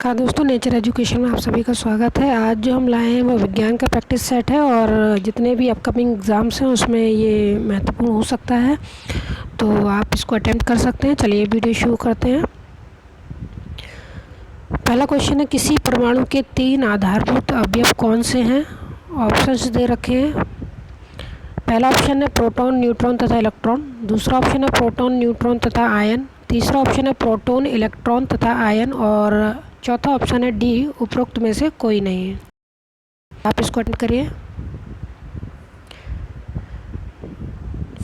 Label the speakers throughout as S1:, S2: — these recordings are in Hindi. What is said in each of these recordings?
S1: हाँ दोस्तों, नेचर एजुकेशन में आप सभी का स्वागत है। आज जो हम लाए हैं वो विज्ञान का प्रैक्टिस सेट है और जितने भी अपकमिंग एग्ज़ाम्स हैं उसमें ये महत्वपूर्ण हो सकता है, तो आप इसको अटेम्प्ट कर सकते हैं। चलिए वीडियो शुरू करते हैं। पहला क्वेश्चन है, किसी परमाणु के 3 आधारभूत अवयव कौन से हैं? ऑप्शंस दे रखे हैं। पहला ऑप्शन है प्रोटॉन, न्यूट्रॉन तथा इलेक्ट्रॉन। दूसरा ऑप्शन है प्रोटॉन, न्यूट्रॉन तथा आयन। तीसरा ऑप्शन है प्रोटॉन, इलेक्ट्रॉन तथा आयन। और चौथा ऑप्शन है डी, उपरोक्त में से कोई नहीं है। आप इसको अटेम्प्ट करिए।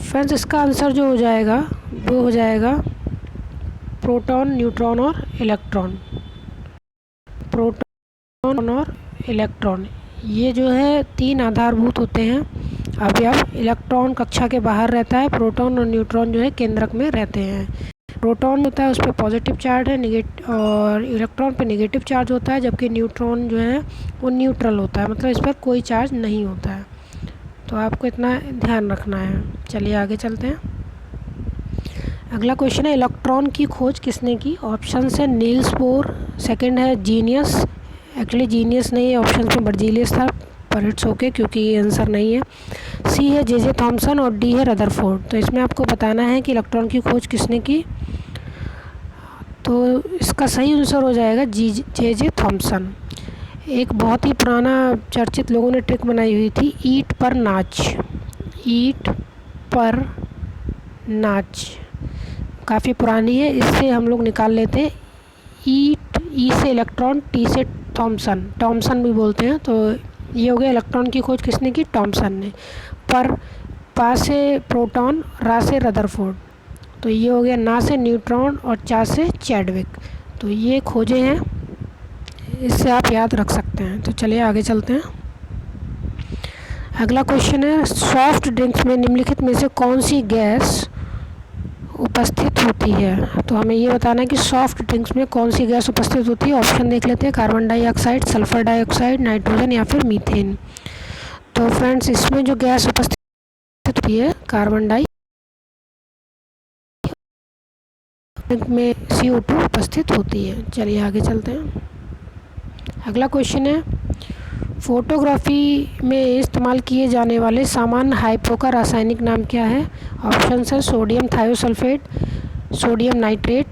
S1: फ्रेंड्स, इसका आंसर जो हो जाएगा वो हो जाएगा प्रोटॉन, न्यूट्रॉन और इलेक्ट्रॉन। प्रोटॉन और इलेक्ट्रॉन ये जो है 3 आधारभूत होते हैं अवयव। इलेक्ट्रॉन कक्षा के बाहर रहता है, प्रोटॉन और न्यूट्रॉन जो है केंद्रक में रहते हैं। प्रोटॉन होता है उस पर पॉजिटिव चार्ज है, और इलेक्ट्रॉन पे नेगेटिव चार्ज होता है, जबकि न्यूट्रॉन जो है वो न्यूट्रल होता है, मतलब इस पर कोई चार्ज नहीं होता है। तो आपको इतना ध्यान रखना है। चलिए आगे चलते हैं। अगला क्वेश्चन है, इलेक्ट्रॉन की खोज किसने की? ऑप्शन है नील्स बोर, सेकंड है जीनियस। एक्चुअली जीनियस नहीं है, ऑप्शन में बर्जीलियस था, पर इट्स ओके क्योंकि ये आंसर नहीं है। सी है जे थॉमसन और डी है रदरफोर्ड। तो इसमें आपको बताना है कि इलेक्ट्रॉन की खोज किसने की। तो इसका सही आंसर हो जाएगा जे थॉमसन। एक बहुत ही पुराना चर्चित लोगों ने ट्रिक बनाई हुई थी, ईंट पर नाच। ईंट पर नाच काफ़ी पुरानी है, इससे हम लोग निकाल लेते हैं ईट, ई से इलेक्ट्रॉन, टी से टॉमसन भी बोलते हैं। तो ये हो गया इलेक्ट्रॉन की खोज किसने की? टॉमसन ने। पर पा से प्रोटॉन, रा से रदरफोर्ड। तो ये हो गया ना से न्यूट्रॉन और चा से चैडविक। तो ये खोजे हैं, इससे आप याद रख सकते हैं। तो चलिए आगे चलते हैं। अगला क्वेश्चन है, सॉफ्ट ड्रिंक्स में निम्नलिखित में से कौन सी गैस उपस्थित होती है? तो हमें ये बताना है कि सॉफ्ट ड्रिंक्स में कौन सी गैस उपस्थित होती है। ऑप्शन देख लेते हैं, carbon dioxide, sulphur dioxide, nitrogen या फिर मीथेन। तो फ्रेंड्स, इसमें जो गैस उपस्थित होती है कार्बन डाइऑक्साइड में CO2 उपस्थित होती है। चलिए आगे चलते हैं। अगला क्वेश्चन है, फोटोग्राफी में इस्तेमाल किए जाने वाले सामान्य हाइपो का रासायनिक नाम क्या है? ऑप्शन है सोडियम थायोसल्फेट, सोडियम नाइट्रेट,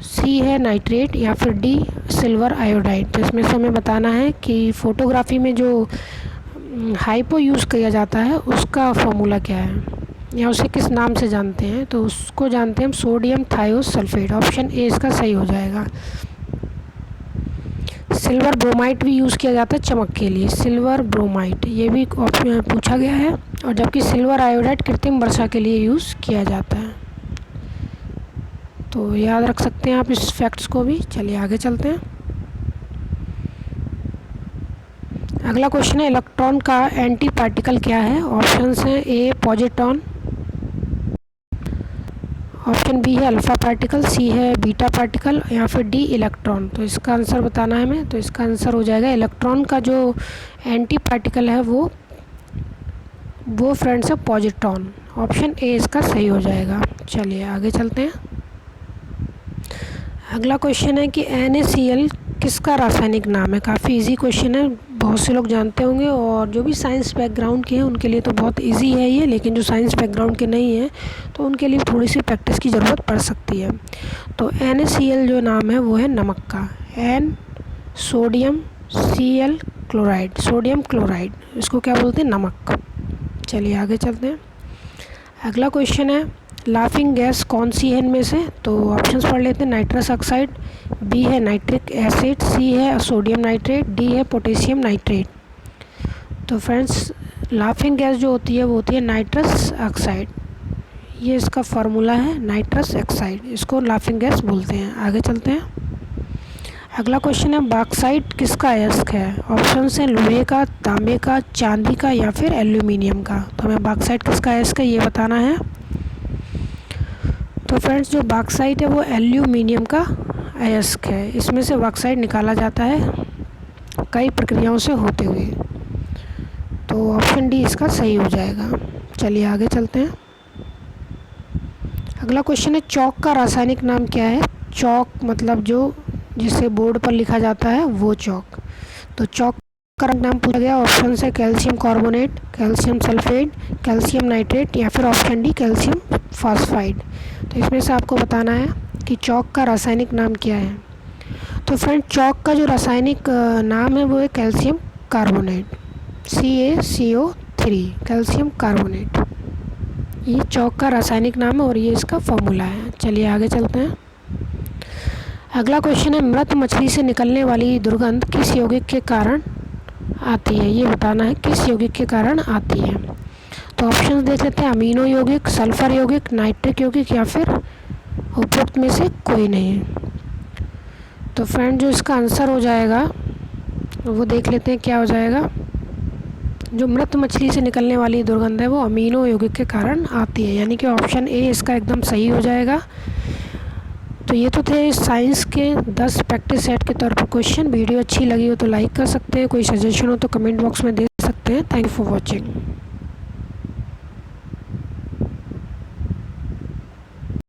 S1: सी है नाइट्रेट या फिर डी सिल्वर आयोडाइड। तो इसमें से हमें बताना है कि फ़ोटोग्राफी में जो हाइपो यूज़ किया जाता है उसका फॉर्मूला क्या है, या उसे किस नाम से जानते हैं। तो उसको जानते हैं हम सोडियम थायोसल्फेट। ऑप्शन ए इसका सही हो जाएगा। सिल्वर ब्रोमाइड भी यूज़ किया जाता है चमक के लिए, सिल्वर ब्रोमाइड ये भी ऑप्शन में पूछा गया है। और जबकि सिल्वर आयोडाइड कृत्रिम वर्षा के लिए यूज़ किया जाता है। तो याद रख सकते हैं आप इस फैक्ट्स को भी। चलिए आगे चलते हैं। अगला क्वेश्चन है, इलेक्ट्रॉन का एंटी पार्टिकल क्या है? ऑप्शंस हैं ए पॉजिट्रॉन, ऑप्शन बी है अल्फ़ा पार्टिकल, सी है बीटा पार्टिकल या फिर डी इलेक्ट्रॉन। तो इसका आंसर बताना है हमें। तो इसका आंसर हो जाएगा इलेक्ट्रॉन का जो एंटी पार्टिकल है वो फ्रेंड्स है पॉजिट्रॉन। ऑप्शन ए इसका सही हो जाएगा। चलिए आगे चलते हैं। अगला क्वेश्चन है कि NaCl किसका रासायनिक नाम है? काफ़ी इजी क्वेश्चन है, बहुत से लोग जानते होंगे, और जो भी साइंस बैकग्राउंड के हैं उनके लिए तो बहुत इजी है ये, लेकिन जो साइंस बैकग्राउंड के नहीं हैं तो उनके लिए थोड़ी सी प्रैक्टिस की ज़रूरत पड़ सकती है। तो NaCl जो नाम है वो है नमक का। N sodium, Cl chloride, sodium chloride, इसको क्या बोलते हैं? नमक। चलिए आगे चलते हैं। अगला क्वेश्चन है, लाफिंग गैस कौन सी है इनमें से? तो ऑप्शंस पढ़ लेते हैं, नाइट्रस ऑक्साइड, बी है नाइट्रिक एसिड, सी है सोडियम नाइट्रेट, डी है पोटेशियम नाइट्रेट। तो फ्रेंड्स, लाफिंग गैस जो होती है वो होती है नाइट्रस ऑक्साइड। ये इसका फार्मूला है, नाइट्रस ऑक्साइड, इसको लाफिंग गैस बोलते हैं। आगे चलते हैं। अगला क्वेश्चन है, बॉक्साइट किसका अयस्क है? ऑप्शंस हैं लोहे का, तांबे का, चांदी का या फिर एल्यूमिनियम का। तो हमें बॉक्साइट किसका अयस्क है ये बताना है। तो फ्रेंड्स, जो बॉक्साइट है वो एल्यूमिनियम का अयस्क है। इसमें से बॉक्साइट निकाला जाता है कई प्रक्रियाओं से होते हुए। तो ऑप्शन डी इसका सही हो जाएगा। चलिए आगे चलते हैं। अगला क्वेश्चन है, चॉक का रासायनिक नाम क्या है? चॉक मतलब जो जिसे बोर्ड पर लिखा जाता है वो चौक। तो चौक का नाम पूछा गया, ऑप्शन है calcium carbonate, calcium sulphate, calcium nitrate या फिर ऑप्शन डी कैल्शियम फॉस्फाइड। तो इसमें से आपको बताना है कि चौक का रासायनिक नाम क्या है। तो फ्रेंड चौक का जो रासायनिक नाम है वो है calcium carbonate, CaCO3 calcium carbonate. ये चौक का रासायनिक नाम है और ये इसका फॉर्मूला है। चलिए आगे चलते हैं। अगला क्वेश्चन है, मृत मछली से निकलने वाली दुर्गंध किस यौगिक के कारण आती है। ये बताना है किस यौगिक के कारण आती है। तो ऑप्शंस देख लेते हैं, अमीनो यौगिक, सल्फर यौगिक, नाइट्रिक यौगिक या फिर उपरोक्त में से कोई नहीं। तो फ्रेंड जो इसका आंसर हो जाएगा वो देख लेते हैं क्या हो जाएगा। जो मृत मछली से निकलने वाली दुर्गंध है वो अमीनो यौगिक के कारण आती है, यानी कि ऑप्शन ए इसका एकदम सही हो जाएगा। तो ये तो थे साइंस के 10 प्रैक्टिस सेट के तौर पर क्वेश्चन। वीडियो अच्छी लगी हो तो लाइक कर सकते हैं, कोई सजेशन हो तो कमेंट बॉक्स में दे सकते हैं। Thank you for watching.